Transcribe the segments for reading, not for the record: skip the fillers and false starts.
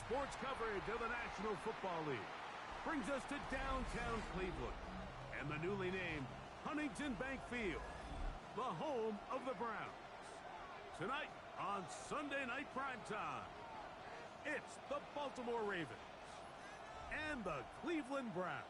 sports coverage of the National Football League brings us to downtown Cleveland and the newly named Huntington Bank Field, the home of the Browns. Tonight on Sunday Night Primetime, it's the Baltimore Ravens and the Cleveland Browns.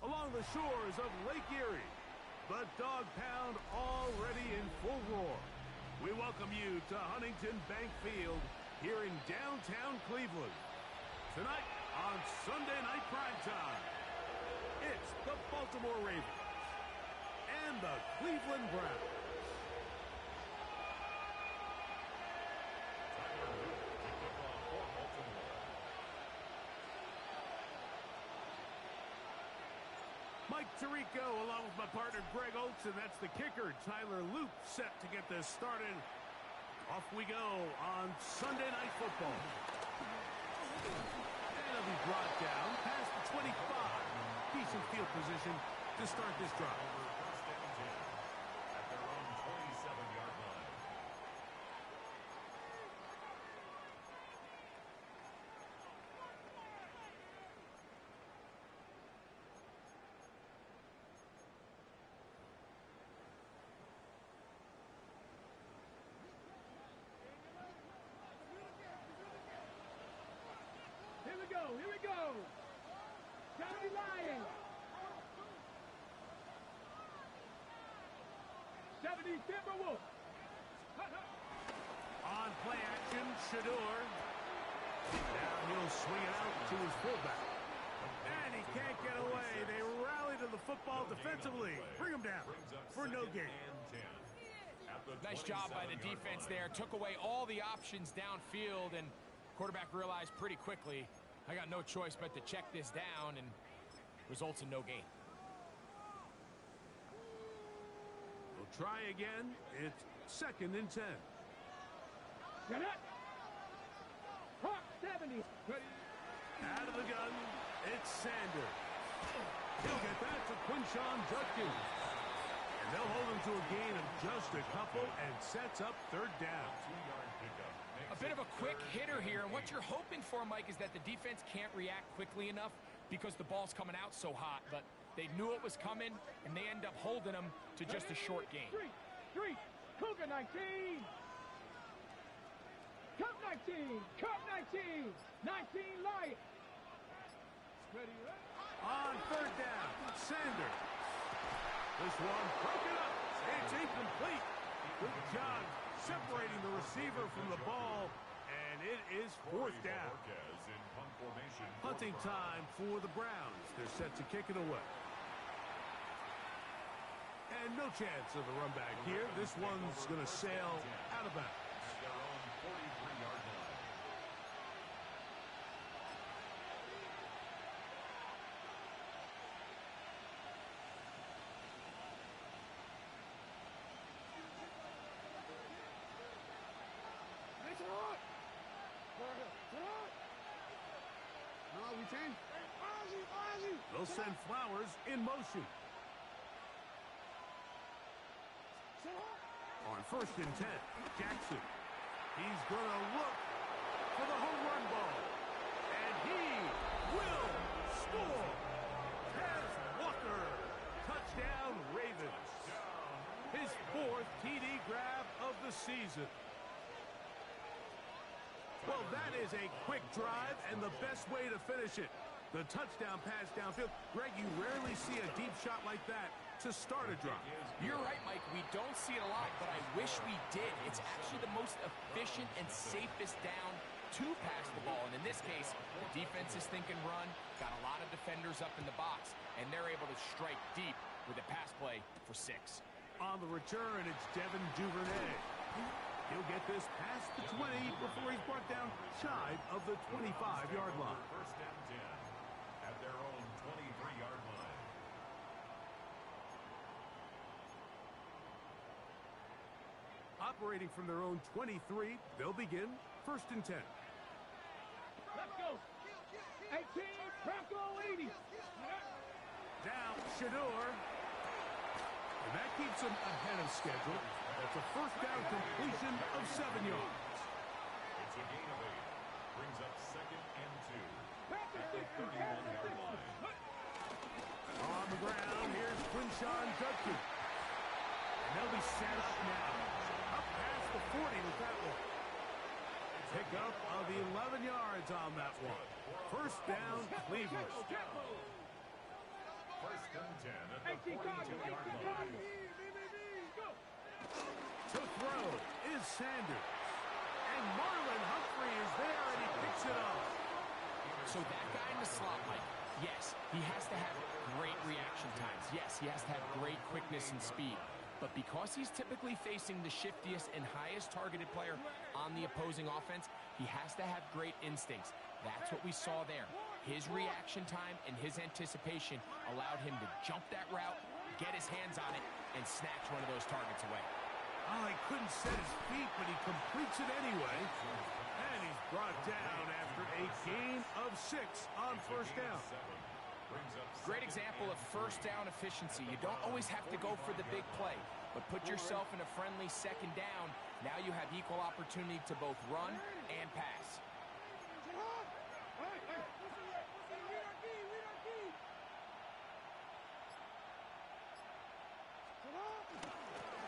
Along the shores of Lake Erie, the Dog Pound already in full roar. We welcome you to Huntington Bank Field here in downtown Cleveland. Tonight on Sunday Night Primetime, it's the Baltimore Ravens and the Cleveland Browns. Mike Tirico along with my partner Greg Oates, and that's the kicker, Tyler Loop, set to get this started. Off we go on Sunday Night Football. And it'll be brought down past the 25. Decent field position to start this drive. First and 10 at their own 27-yard line. Here we go. County Lions. 70 Timberwolves. On play action, Shador. Now he'll swing it out to his fullback. And he can't get away. They rally to the football defensively. Bring him down for no gain. Nice job by the defense there. Took away all the options downfield, and quarterback realized pretty quickly, I got no choice but to check this down, and results in no gain. We'll try again. It's 2nd and 10. Get it. Hawk 70. Out of the gun, it's Sanders. He'll get that to Quinshon Judkins. And they'll hold him to a gain of just a couple and sets up 3rd down. A bit of a quick hitter here, and what you're hoping for, Mike, is that the defense can't react quickly enough because the ball's coming out so hot, but they knew it was coming, and they end up holding them to just a short gain. Three, Cougar 19. Cup 19, Cup 19, 19 Lions. Ready, right? On 3rd down, Sanders. This one broken up. It's incomplete. Good job separating the receiver from the ball, and it is 4th down. Hunting time for the Browns. They're set to kick it away. And no chance of a run back here. This one's going to sail out of bounds. At their own 43-yard line. They'll send Flowers in motion. On 1st and 10, Jackson. He's going to look for the home run ball. And he will score. Tez Walker. Touchdown, Ravens. His 4th TD grab of the season. Well, that is a quick drive and the best way to finish it. The touchdown pass downfield. Greg, you rarely see a deep shot like that to start a drive. You're right, Mike. We don't see it a lot, but I wish we did. It's actually the most efficient and safest down to pass the ball. And in this case, the defense is thinking run, got a lot of defenders up in the box, and they're able to strike deep with a pass play for 6. On the return, it's Devin Duvernay. He'll get this past the 20 before he's brought down shy of the 25-yard line. First down 10 at their own 23-yard line. Operating from their own 23, they'll begin first and 10. Let's go. 18, Bronco 80. Down, Shador. And that keeps him ahead of schedule. That's a first down completion of 7 yards. It's a gain of 8. Brings up second and 2 Pass at the 60, 31-yard line. On the ground, here's Quinshawn Judkins. And they'll be set up now. Up past the 40 with that one. Pick up of 11 yards on that one. First down, Cleveland. First and 10 at the 42-yard line. To throw is Sanders. And Marlon Humphrey is there, and he picks it up. So that guy in the slot, Mike, yes, he has to have great reaction times. Yes, he has to have great quickness and speed. But because he's typically facing the shiftiest and highest targeted player on the opposing offense, he has to have great instincts. That's what we saw there. His reaction time and his anticipation allowed him to jump that route, get his hands on it, and snatch one of those targets away. Oh, he couldn't set his feet, but he completes it anyway. And he's brought down after a gain of 6 on first down. Great example of first down efficiency. You don't always have to go for the big play, but put yourself in a friendly second down. Now you have equal opportunity to both run and pass.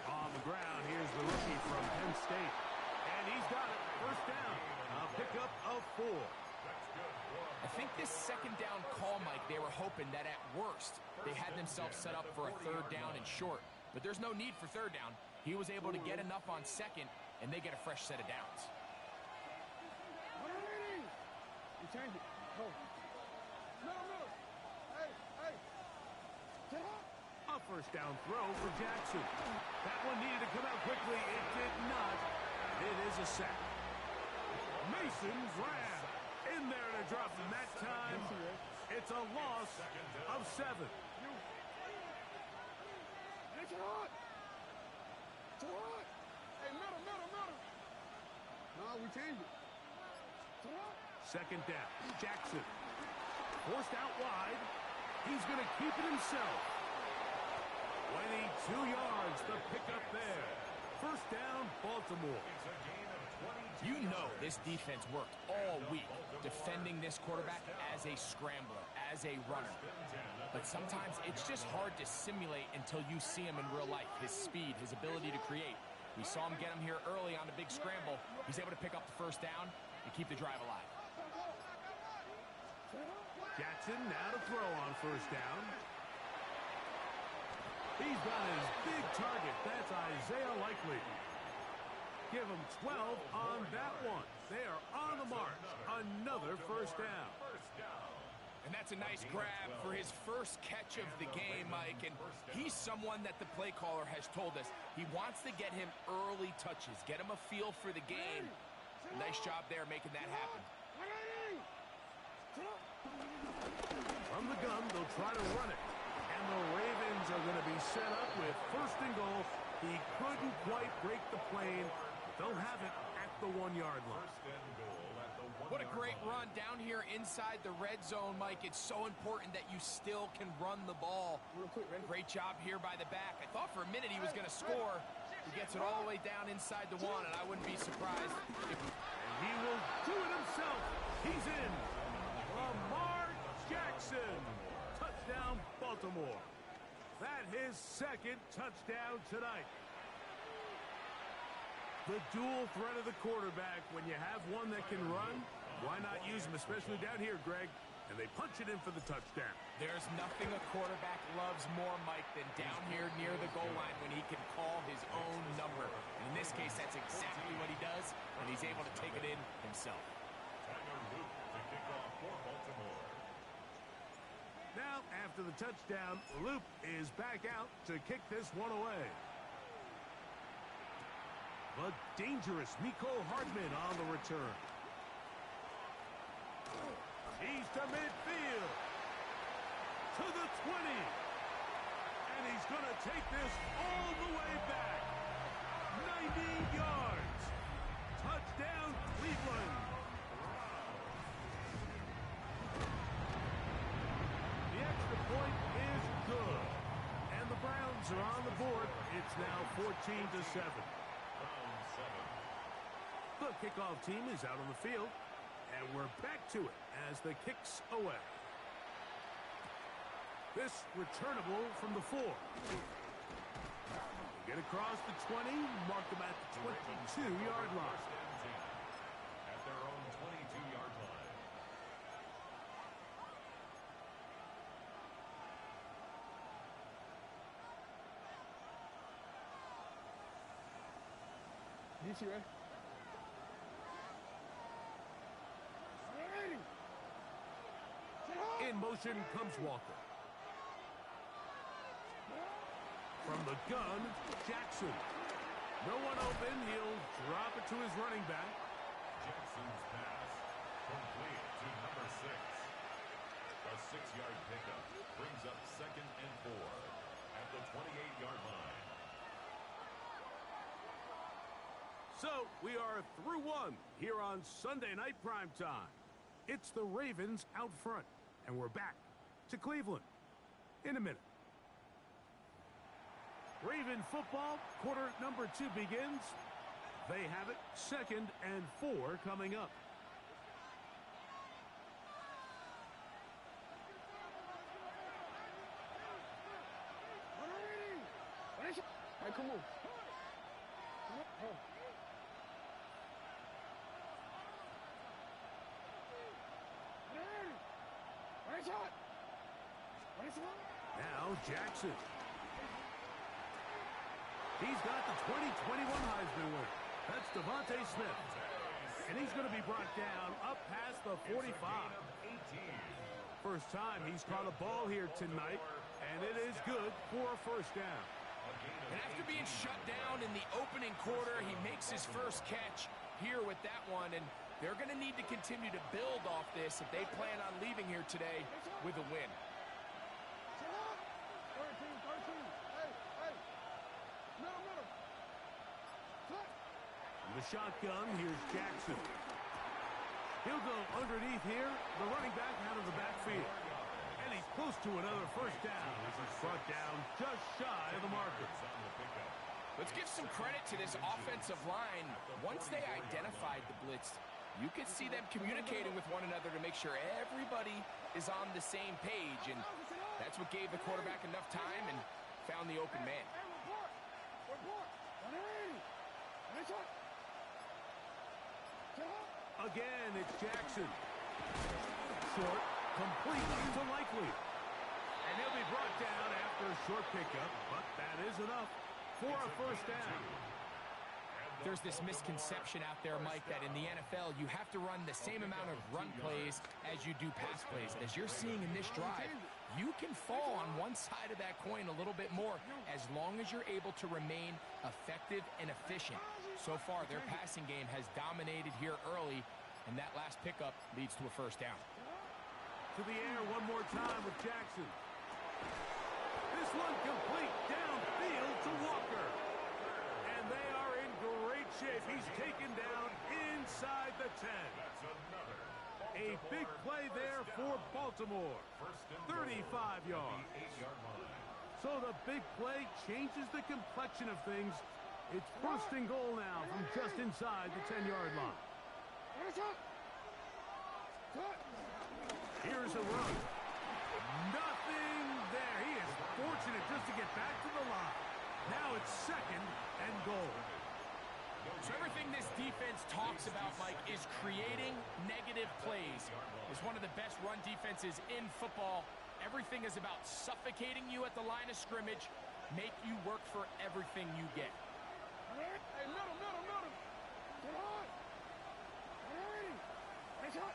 On the ground, here's the rookie from Penn State. And he's got it. First down. A pickup of 4. I think this second down call, Mike, they were hoping that at worst they had themselves set up for a third down and short. But there's no need for third down. He was able to get enough on second, and they get a fresh set of downs. A first down throw for Jackson. That one needed to come out quickly. It did not. It is a sack. Mason Graham in there to drop him that time. It's a loss of 7. We changed it. Second down. Jackson. Forced out wide. He's going to keep it himself. 22 yards, the pickup there. First down, Baltimore. You know this defense worked all week defending this quarterback as a scrambler, as a runner. But sometimes it's just hard to simulate until you see him in real life, his speed, his ability to create. We saw him get him here early on the big scramble. He's able to pick up the first down and keep the drive alive. Jackson now to throw on first down. He's got his big target. That's Isaiah Likely. Give him 12 on that one. They are on the march. Another first down. And that's a nice grab for his first catch of the game, Mike. And he's someone that the play caller has told us he wants to get him early touches, get him a feel for the game. Nice job there making that happen. From the gun, they'll try to run it. And the Ravens are going to be set up with first and goal. He couldn't quite break the plane. They'll have it at the 1-yard line. What a great run down here inside the red zone, Mike. It's so important that you still can run the ball. Great job here by the back. I thought for a minute he was going to score. He gets it all the way down inside the 1, and I wouldn't be surprised if... And he will do it himself. He's in. Lamar Jackson. Touchdown, Baltimore. That his second touchdown tonight. The dual threat of the quarterback. When you have one that can run, why not use him, especially down here, Greg? And they punch it in for the touchdown. There's nothing a quarterback loves more, Mike, than down here near the goal line when he can call his own number. And in this case, that's exactly what he does, and he's able to take it in himself. Tyler Luke to kick off for Baltimore. Now, after the touchdown, Loop is back out to kick this one away. The dangerous Miko Hardman on the return. He's to midfield. To the 20. And he's going to take this all the way back. 90 yards. Touchdown, Cleveland. The extra point is good. And the Browns are on the board. It's now 14-7. The kickoff team is out on the field. And we're back to it as the kick's away. This returnable from the 4. Get across the 20, mark them at the 22-yard line. At their own 22-yard line. You see, right? In motion comes Walker. From the gun, Jackson. No one open. He'll drop it to his running back. Jackson's pass complete to number 6. A 6-yard pickup brings up 2nd and 4 at the 28-yard line. So we are through one here on Sunday Night Primetime. It's the Ravens out front. And we're back to Cleveland in a minute. Raven football, quarter number 2 begins. They have it, 2nd and 4 coming up. Hey, come on. Now Jackson. He's got the 2021 Heisman winner. That's Devontae Smith. And he's going to be brought down up past the 45. First time he's caught a ball here tonight, and it is good for a first down. And after being shut down in the opening quarter, he makes his first catch here with that one, and they're going to need to continue to build off this if they plan on leaving here today with a win. 13. Hey. Middle. From the shotgun, here's Jackson. He'll go underneath here, the running back out of the backfield. And he's close to another first down as he's brought down just shy of the marker. Let's give some credit to this offensive line. Once they identified the blitz, you could see them communicating with one another to make sure everybody is on the same page, and that's what gave the quarterback enough time and found the open man. Again, it's Jackson. Short, complete to Likely. And he'll be brought down after a short pickup, but that is enough for a first down. There's this misconception out there, Mike, that in the NFL, you have to run the same amount of run plays as you do pass plays. As you're seeing in this drive, you can fall on one side of that coin a little bit more as long as you're able to remain effective and efficient. So far, their passing game has dominated here early, and that last pickup leads to a first down. To the air one more time with Jackson. This one complete downfield to Walker. And they are in great shape. He's taken down inside the 10. A big play there for Baltimore. 35 yards. So the big play changes the complexion of things. It's first and goal now from just inside the 10-yard line. Here's a run. Nothing there. He is fortunate just to get back to the line. Now it's 2nd and goal. So everything this defense talks about, Mike, is creating negative plays. is one of the best run defenses in football. Everything is about suffocating you at the line of scrimmage, make you work for everything you get. Hey, middle. Get hard. Hey, nice hot.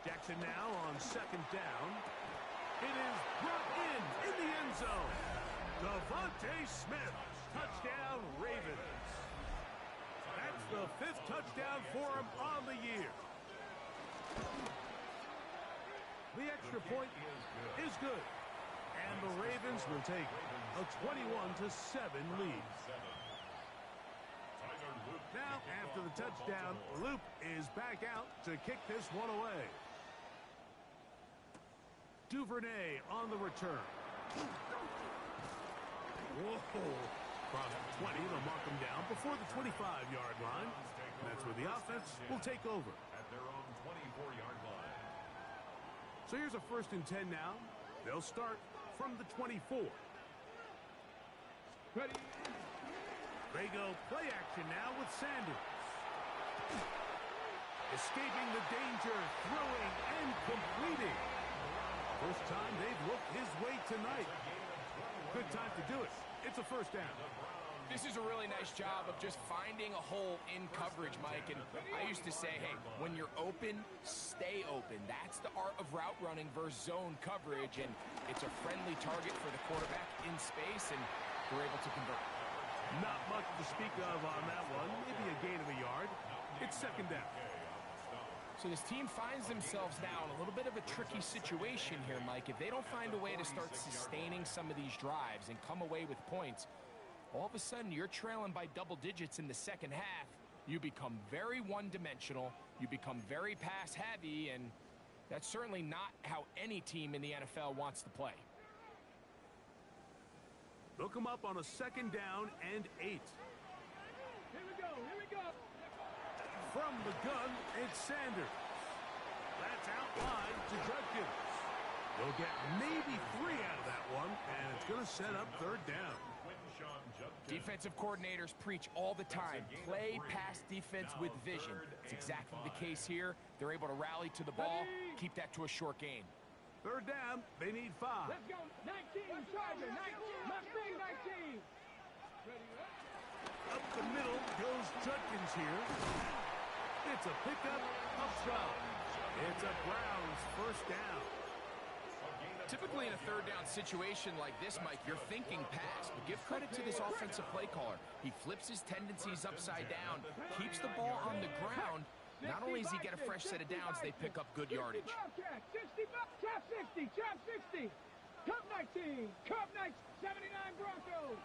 Jackson now on second down. It is brought in the end zone. Devontae Smith, touchdown Ravens. That's the 5th touchdown for him on the year. The extra point is good. And the Ravens will take a 21-7 lead. Now, after the touchdown, Loop is back out to kick this one away. Duvernay on the return. Whoa. From 20, they'll mark him down before the 25-yard line. That's where the offense will take over. At their own 24-yard line. So here's a 1st and 10 now. They'll start from the 24. Ready. They go play action now with Sanders. Escaping the danger, throwing and completing. First time they've looked his way tonight. Good time to do it. It's a 1st down. This is a really nice job of just finding a hole in coverage, Mike. And I used to say, hey, when you're open, stay open. That's the art of route running versus zone coverage. And it's a friendly target for the quarterback in space, and they're able to convert. Not much to speak of on that one. Maybe a gain of a yard. It's 2nd down. So this team finds themselves now in a little bit of a tricky situation here, Mike. If they don't find a way to start sustaining some of these drives and come away with points, all of a sudden you're trailing by double digits in the second half. You become very one-dimensional. You become very pass-heavy, and that's certainly not how any team in the NFL wants to play. They'll come up on a 2nd down and 8. Here we go. From the gun, it's Sanders. That's out wide to Judkins. They'll get maybe 3 out of that one, and it's going to set up 3rd down. Defensive coordinators preach all the time, play pass defense with vision. It's exactly the case here. They're able to rally to the ball, keep that to a short gain. 3rd down, they need 5. Let's go. 19, Charger. 19. Mustang 19. Up the middle goes Judkins here. It's a pickup of 12. It's a Browns 1st down. Typically in a 3rd down situation like this, Mike, you're thinking pass, but give credit to this offensive play caller. He flips his tendencies upside down, keeps the ball on the ground. Not only does he get a fresh set of downs, they pick up good yardage. 65, Chop 60, Chop 60. Cup 19, Cup 19, 79 Broncos.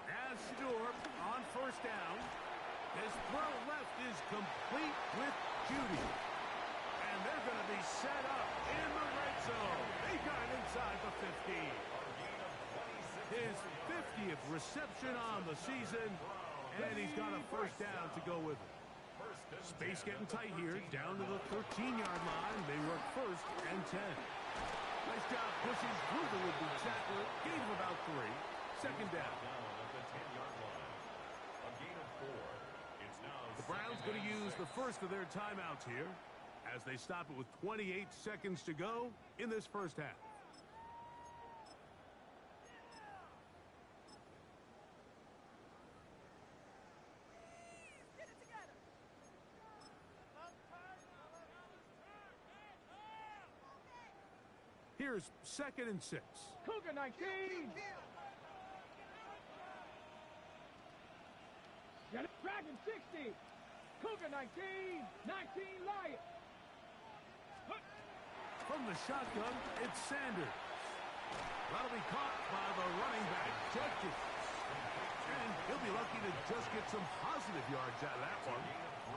As Shador on 1st down. His throw left is complete with Judy. And they're going to be set up in the red zone. They got it inside the 50. His 50th reception on the season, and he's got a 1st down to go with it. Space getting tight here, down to the 13-yard line. They work 1st and 10. Nice job pushing through the would-be tackler. Gain of about 3. 2nd down. The Browns going to use the first of their timeouts here as they stop it with 28 seconds to go in this 1st half. Here's 2nd and 6. Cougar 19. Dragon 60. Cougar 19. 19 Lion. From the shotgun, it's Sanders. That'll be caught by the running back, Judkins. And he'll be lucky to just get some positive yards out of that one.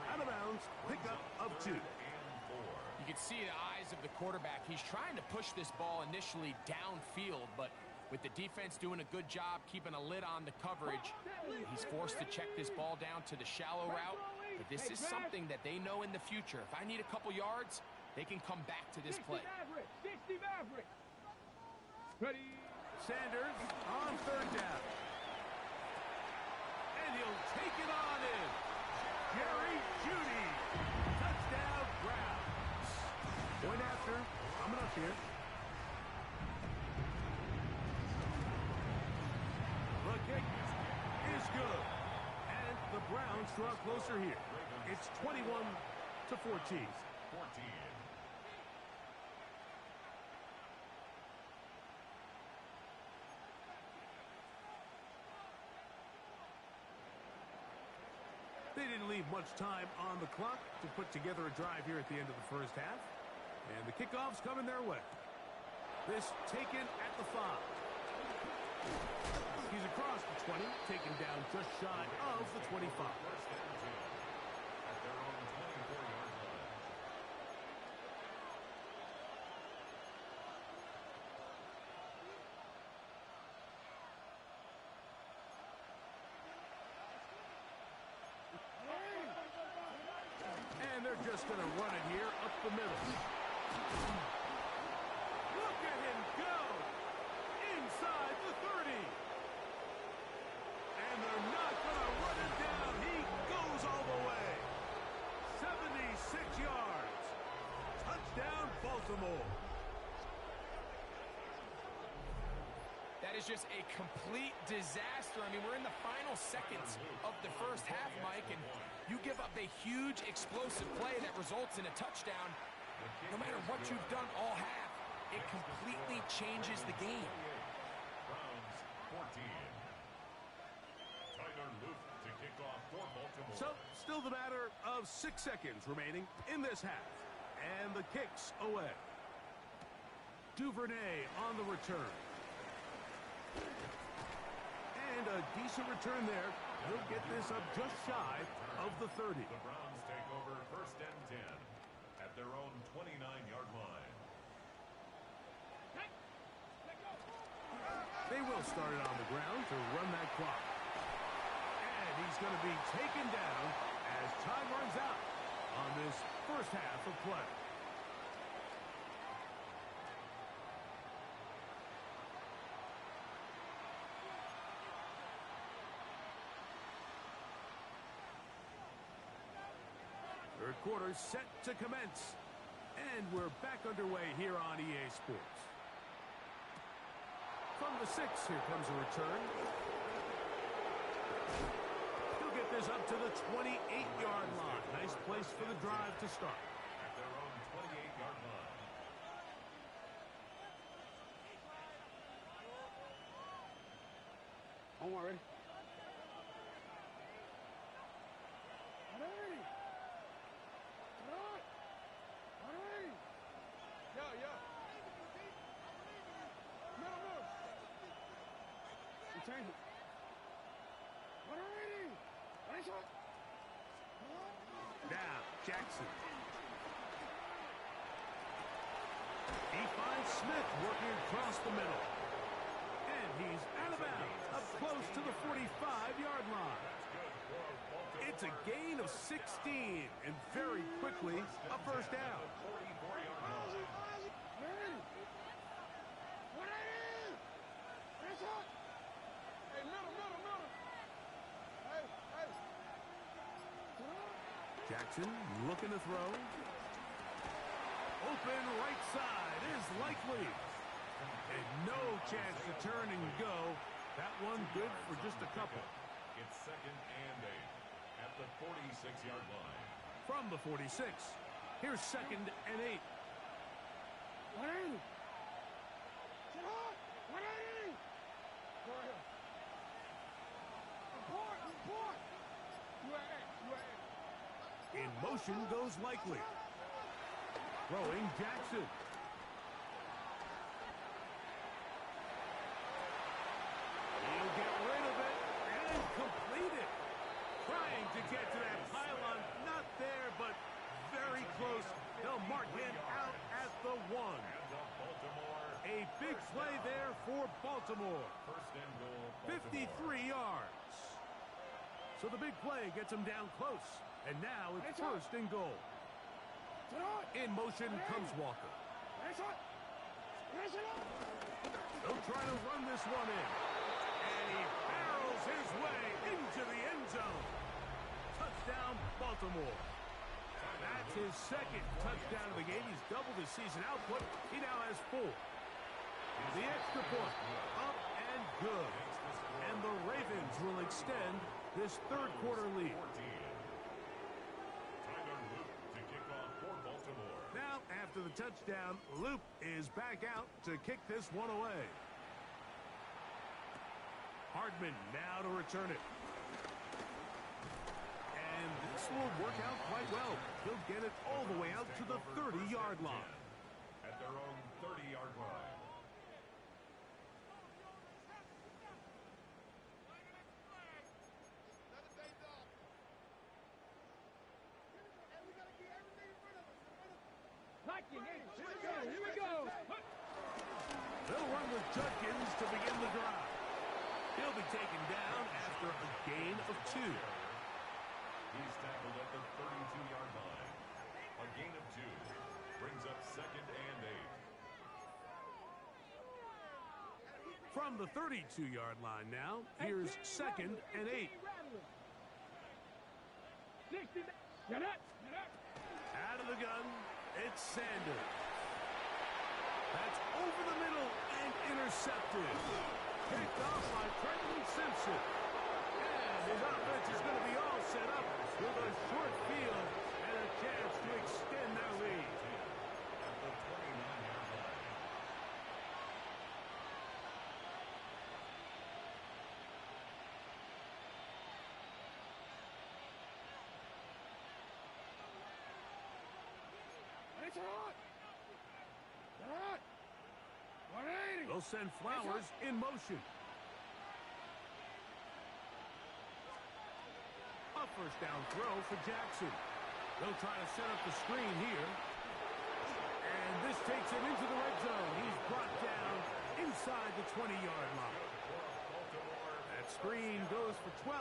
Out of bounds, pickup of 2. You can see the eyes of the quarterback. He's trying to push this ball initially downfield, but with the defense doing a good job keeping a lid on the coverage, he's forced to check this ball down to the shallow route. But this is something that they know in the future. If I need a couple yards, they can come back to this play. 60 Maverick. Ready. Sanders on 3rd down. And he'll take it on in. Jerry Jeudy. Touchdown, Browns. Point after. Coming up here. The kick is good. And the Browns draw closer here. It's 21-14. They didn't leave much time on the clock to put together a drive here at the end of the first half. And the kickoff's coming their way. This taken at the 5. He's across the 20, taken down just shy of the 25. And they're just going to run it here up the middle. Look at him go! Inside the 30. And they're not going to run it down. He goes all the way. 76 yards. Touchdown, Baltimore. That is just a complete disaster. I mean, we're in the final seconds of the first half, Mike, and you give up a huge explosive play that results in a touchdown. No matter what you've done all half, it completely changes the game. Browns 14. Tyler Luke to kick off for Baltimore. So, still the matter of 6 seconds remaining in this half. And the kick's away. Duvernay on the return. And a decent return there. He'll get this up just shy of the 30. The Browns take over first and 10 at their own 29-yard line. They will start it on the ground to run that clock. And he's going to be taken down as time runs out on this first half of play. Third quarter set to commence. And we're back underway here on EA Sports. From the 6, here comes a return. He'll get this up to the 28-yard line. Nice place for the drive to start. At their own 28-yard line. Don't worry. Change it. Now, Jackson. He finds Smith working across the middle. And he's out of bounds, up close to the 45-yard line. It's a gain of 16, and very quickly, a first down. Jackson looking to throw. Open right side is likely. And no chance to turn and go. That one good for just a couple. It's second and 8 at the 46-yard line. From the 46, here's second and 8. In motion goes likely. Throwing Jackson. He'll get rid of it and complete it. Trying to get to that pylon. Not there, but very close. They'll mark him out at the 1. A big play there for Baltimore. First and goal, 53 yards. So the big play gets him down close. And now it's first and goal. In motion comes Walker. They'll try to run this one in. And he barrels his way into the end zone. Touchdown, Baltimore. That's his second touchdown of the game. He's doubled his season output. He now has 4. The extra point, up and good. And the Ravens will extend this third quarter lead. Now, after the touchdown, Loop is back out to kick this one away. Hardman now to return it. And this will work out quite well. He'll get it all the way out to the 30-yard line. At their own 30-yard line. Here we go. They'll run with Judkins to begin the drive. He'll be taken down after a gain of 2. He's tackled at the 32-yard line. A gain of 2 brings up 2nd and 8. From the 32-yard line now, here's 2nd and 8. 60. Get up. Out of the gun, it's Sanders. That's over the middle and intercepted. Picked off by Trenton Simpson. And his offense is going to be all set up with a short field and a chance to extend their lead. At the 29-yard line. It's hot. Hot. 180. They'll send Flowers in motion. A first down throw for Jackson. They'll try to set up the screen here. And this takes him into the red zone. He's brought down inside the 20-yard line. That screen goes for 12.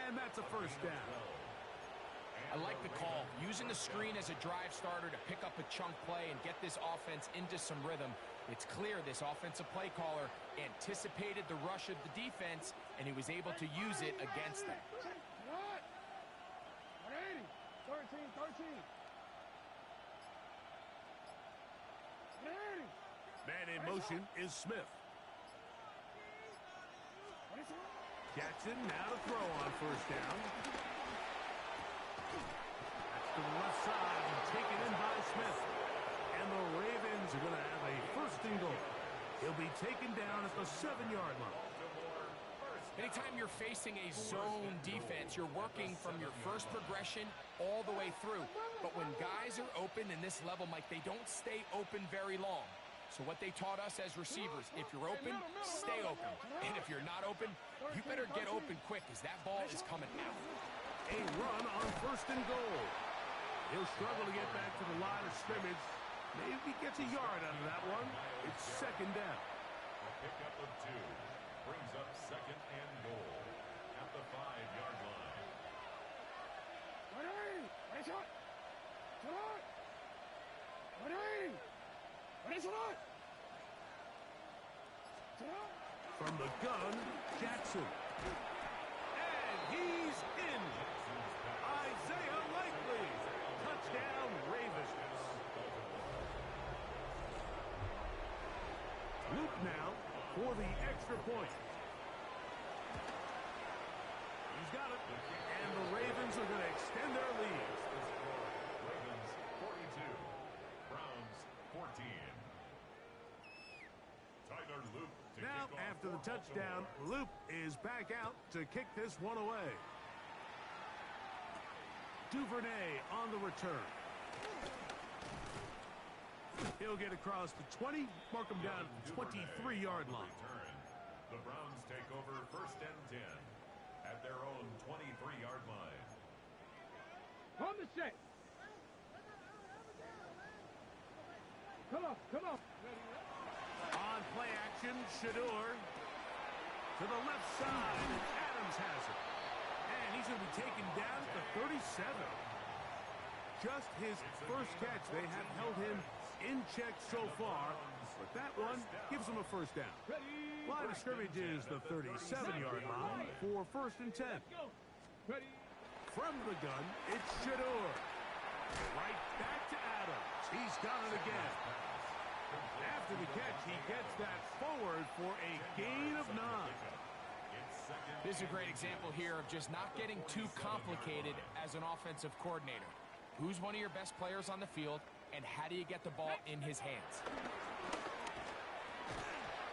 And that's a first down. I like the call. Using the screen as a drive starter to pick up a chunk play and get this offense into some rhythm. It's clear this offensive play caller anticipated the rush of the defense, and he was able to use it against them. What? 180. 13. Man in motion is Smith. Jackson now to throw on first down. That's to the left side and taken in by Smith. And the Ravens are going to have a first and goal. He'll be taken down at the 7-yard line. Anytime you're facing a zone defense, you're working from your first progression all the way through. But when guys are open in this level, Mike, they don't stay open very long. So what they taught us as receivers, if you're open, stay open. And if you're not open, you better get open quick because that ball is coming out. A run on first and goal. He'll struggle to get back to the line of scrimmage. Maybe gets a yard out of that one. It's second down. A pickup of 2 brings up 2nd and goal at the 5-yard line. From the gun, Jackson. And he's in. Isaiah Likely. Touchdown, Ravens. Luke now for the extra point. He's got it. And the Ravens are going to extend their lead. Ravens 42, Browns 14. Tyler Loop to Now, kick off after the for touchdown, Baltimore. Loop is back out to kick this one away. Duvernay on the return. He'll get across the 20, mark him down at the 23-yard line. Return. The Browns take over 1st and 10 at their own 23-yard line. On the set. Come on. On play action, Shador to the left side, and Adams has it. And he's going to be taken down at the 37. Just his first catch. They have held him in check so far, but that one gives him a first down. Ready. Line of scrimmage is the 37-yard line for 1st and 10. Ready. From the gun, it's Shador. Right back to Adams. He's got it again. After the catch, he gets that forward for a gain of 9. This is a great example here of just not getting too complicated as an offensive coordinator. Who's one of your best players on the field, and how do you get the ball in his hands?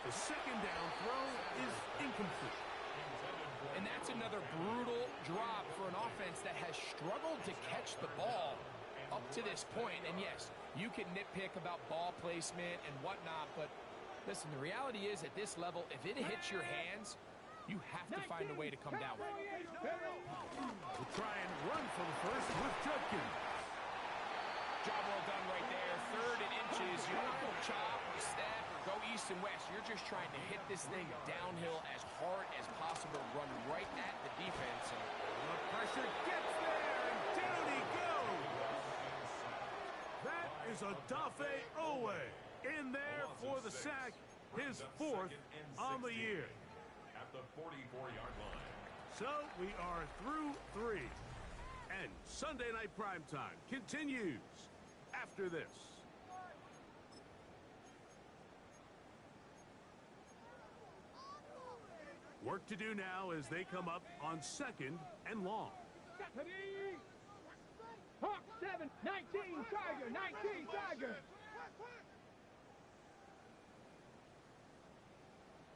The second down throw is incomplete. And that's another brutal drop for an offense that has struggled to catch the ball up to this point. And yes, you can nitpick about ball placement and whatnot, but listen, the reality is at this level, if it hits your hands, you have to find a way to come down with it. We'll try and run for the first with Judkins. Job well done right there. 3rd and inches. You're not going to chop or step or go east and west. You're just trying to hit this thing downhill as hard as possible, run right at the defense. And the pressure gets there, and down he goes. That is a Dafe Owe in there for the sack, his 4th on the year. At the 44-yard line. So we are through 3. And Sunday Night Primetime continues after this. Work to do now as they come up on 2nd and long. Ready. Hawk 7, 19, Tiger, 19, Tiger.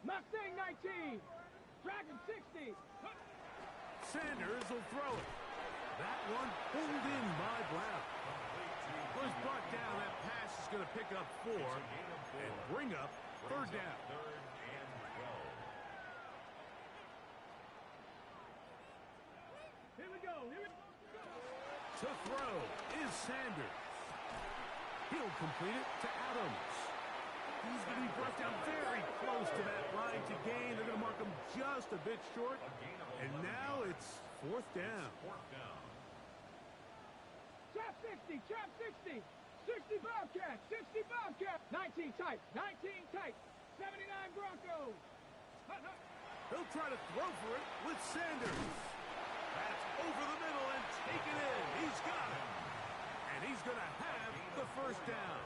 Mustang 19, Dragon 60. Sanders will throw it. That one pulled in by Brown. Was brought down. That pass is going to pick up 4 and bring up 3rd down. 3rd and 12. Here we go. To throw is Sanders. He'll complete it to Adams. He's going to be brought down very close to that line to gain. They're going to mark him just a bit short. And now it's 4th down. 4th down. Chop 60, chop 60. 60 Bobcat, 60 Bobcat. 19 tight, 19 tight. 79 Broncos. He'll try to throw for it with Sanders. That's over the middle and taken in. He's got it. And he's going to have the 1st down.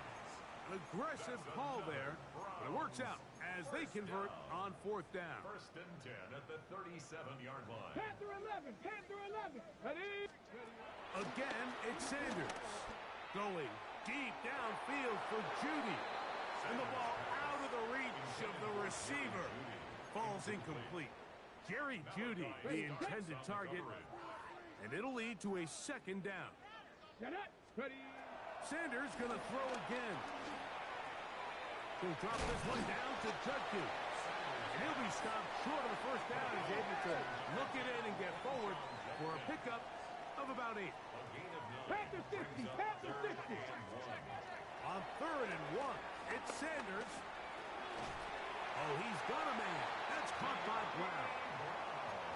An aggressive call there, but it works out as they convert on 4th down. 1st and 10 at the 37-yard line. Panther 11, Panther 11. Ready? Again, it's Sanders. Going deep downfield for Judy. And the ball out of the reach of the receiver. Falls incomplete. Jerry Judy, the intended target. And it'll lead to a 2nd down. Set up. Ready? Sanders going to throw again. He'll drop this one down to Judkins. And he'll be stopped short of the 1st down. He's able to look it in and get forward for a pickup of about 8. Panther 60, Panther 60. On 3rd and 1, it's Sanders. Oh, he's got a man. That's caught by Brown.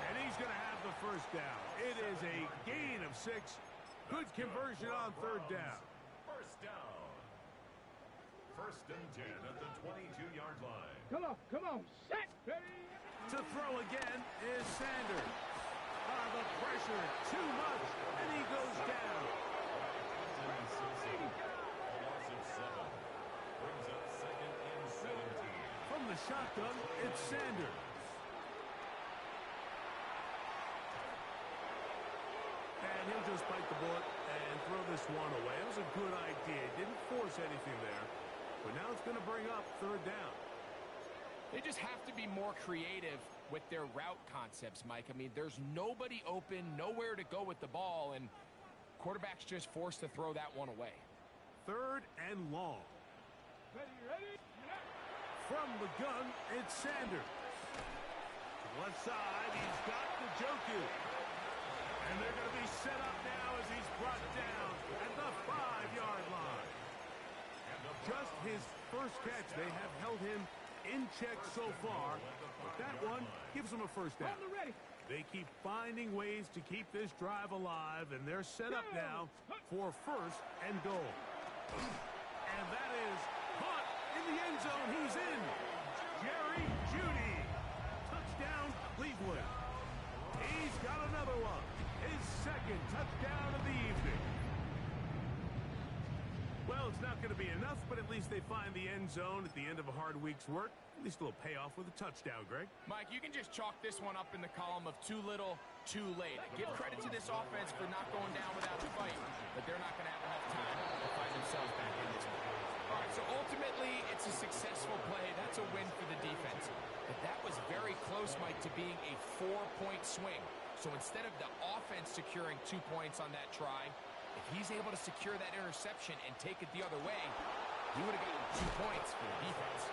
And he's going to have the 1st down. It is a gain of 6. Good conversion on 3rd down. 1st down. 1st and 10 at the 22-yard line. Come on, set. Ready? To throw again is Sanders. The pressure, too much, and he goes down. A loss of 7. Brings up 2nd and 17. From the shotgun, it's Sanders. And he'll just bite the bullet and throw this one away. It was a good idea. Didn't force anything there. But now it's going to bring up 3rd down. They just have to be more creative with their route concepts, Mike. I mean, there's nobody open, nowhere to go with the ball, and quarterback's just forced to throw that one away. 3rd and long. Ready? From the gun, it's Sanders. To the left side, he's got the Joku. And they're going to be set up now as he's brought down at the 5-yard line. Just his 1st catch. They have held him in check so far, but that one gives them a 1st down. On the ready. They keep finding ways to keep this drive alive, and they're set up now for 1st and goal. And that is caught in the end zone. He's in. Jerry Judy It's not going to be enough, but at least they find the end zone at the end of a hard week's work. At least a little payoff with a touchdown, Greg. Mike, you can just chalk this one up in the column of too little, too late. Give credit to this offense for not going down without a fight, but they're not going to have enough time to find themselves back in this one. All right, so ultimately, it's a successful play. That's a win for the defense. But that was very close, Mike, to being a 4-point swing. So instead of the offense securing 2 points on that try, if he's able to secure that interception and take it the other way, he would have gotten 2 points for the defense.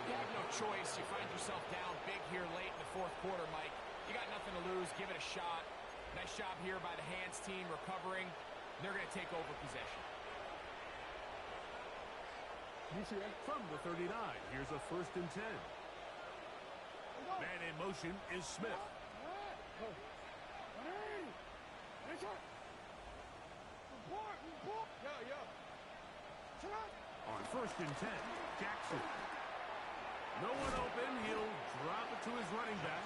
You have no choice. You find yourself down big here late in the fourth quarter, Mike. You got nothing to lose. Give it a shot. Nice job here by the hands team recovering. They're going to take over possession. From the 39, here's a 1st and 10. Man in motion is Smith. On 1st and 10, Jackson. No one open. He'll drop it to his running back.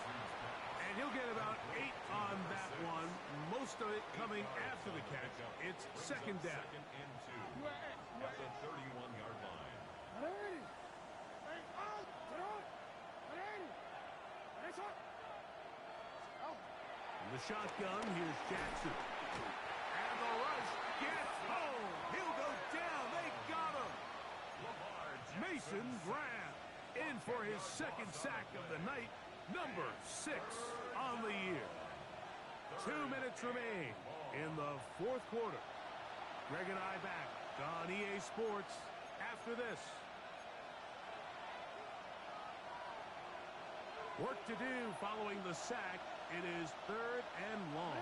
And he'll get about 8 on that one. Most of it coming after the catch. It's 2nd down. 2nd and 2 at the 31-yard line. In the shotgun, here's Jackson. And the rush gets home. He'll go down. They got him. Mason Graham in for his 2nd sack of the night. Number 6 on the year. 2 minutes remain in the 4th quarter. Greg and I back on EA Sports after this. Work to do following the sack. It is 3rd and long.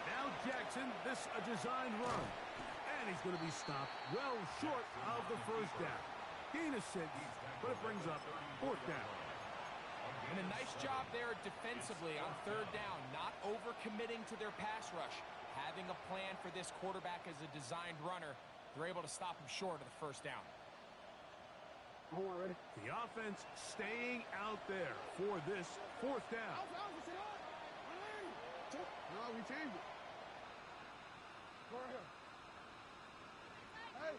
Now Jackson, this a designed run. And he's going to be stopped well short of the 1st down. Gain of 6, but it brings up 4th down. And a nice job there defensively on 3rd down, not overcommitting to their pass rush. Having a plan for this quarterback as a designed runner, they're able to stop him short of the 1st down. The offense staying out there for this 4th down. No, we changed it. Go ahead. Hey.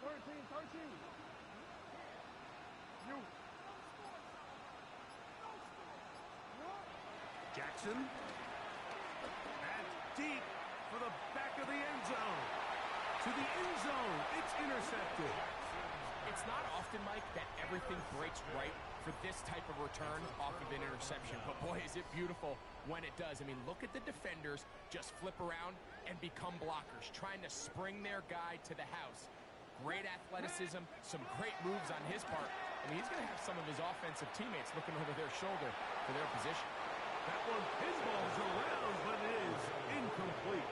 13. You. Jackson. That's deep for the back of the end zone. To the end zone. It's intercepted. It's not often, Mike, that everything breaks right for this type of return off of an interception. But, boy, is it beautiful when it does. I mean, look at the defenders just flip around and become blockers, trying to spring their guy to the house. Great athleticism, some great moves on his part. I mean, he's going to have some of his offensive teammates looking over their shoulder for their position. That one pinballs around, but it is incomplete.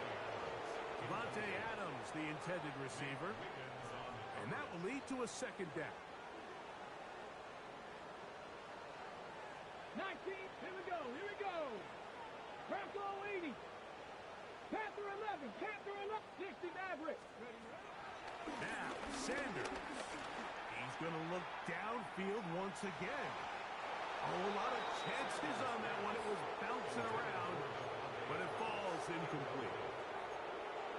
Devontae Adams, the intended receiver. And that will lead to a 2nd down. 19, here we go. Bronco 80. Panther 11, 60 Maverick. Now, Sanders. He's going to look downfield once again. A whole lot of chances on that one. It was bouncing around, but it falls incomplete.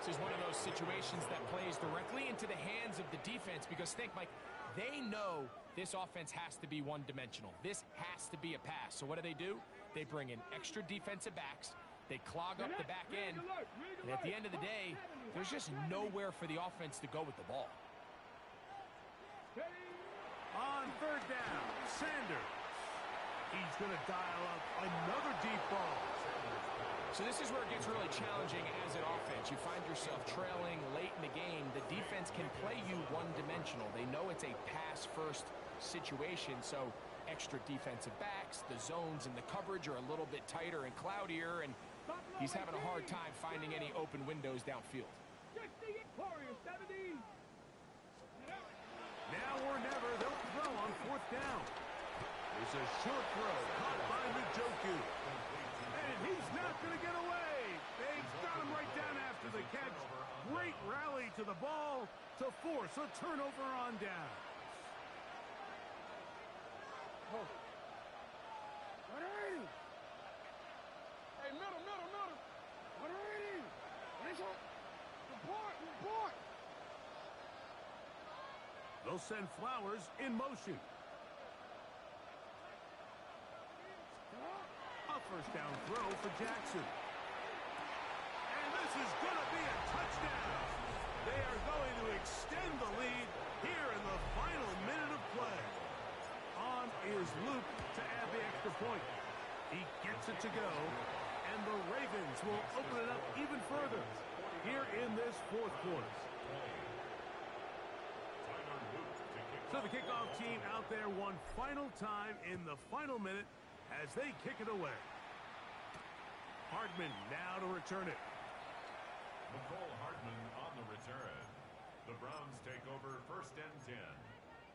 This is one of those situations that plays directly into the hands of the defense because, think, Mike, they know this offense has to be one-dimensional. This has to be a pass. So what do? They bring in extra defensive backs. They clog up the back end. And at the end of the day, there's just nowhere for the offense to go with the ball. On 3rd down, Sanders. He's going to dial up another deep ball. So this is where it gets really challenging as an offense. You find yourself trailing late in the game. The defense can play you one-dimensional. They know it's a pass-first situation, so extra defensive backs, the zones and the coverage are a little bit tighter and cloudier, and he's having a hard time finding any open windows downfield. Now or never, they'll throw on 4th down. It's a short throw caught by Njoku. And he's not going to get away. They got him right down after the catch. Great rally to the ball to force a turnover on down. They'll send Flowers in motion. A first down throw for Jackson. And this is going to be a touchdown. They are going to extend the lead here in the final minute of play. On is Luke to add the extra point. He gets it to go, and the Ravens will open it up even further here in this fourth quarter. So the kickoff team out there one final time in the final minute as they kick it away. Hardman now to return it. McCole Hardman on the return. The Browns take over first and 10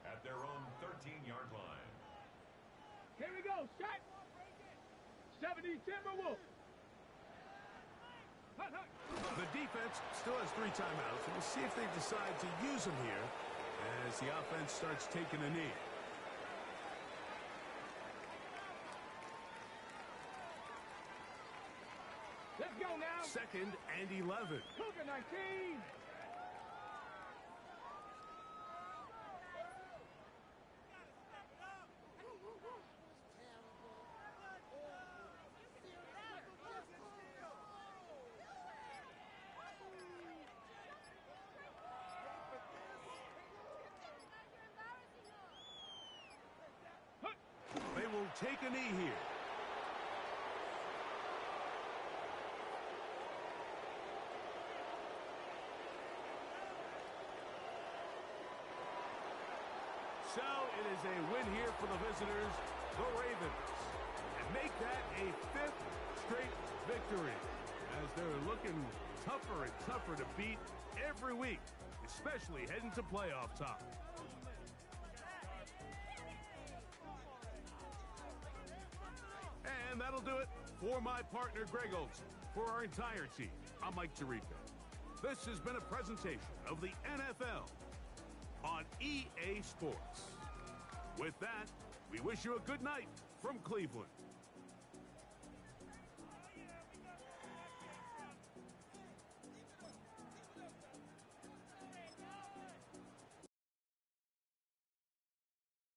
at their own 13-yard line. Here we go, shot. 70 Timberwolves. The defense still has 3 timeouts. We'll see if they decide to use them here as the offense starts taking a knee. Let's go now. 2nd and 11. Cougar 19. They will take a knee here. So it is a win here for the visitors, the Ravens, and make that a 5th straight victory as they're looking tougher and tougher to beat every week, especially heading to playoff time. And that'll do it for my partner, Greg Olson. For our entire team, I'm Mike Tirico. This has been a presentation of the NFL on EA Sports. With that, we wish you a good night from Cleveland.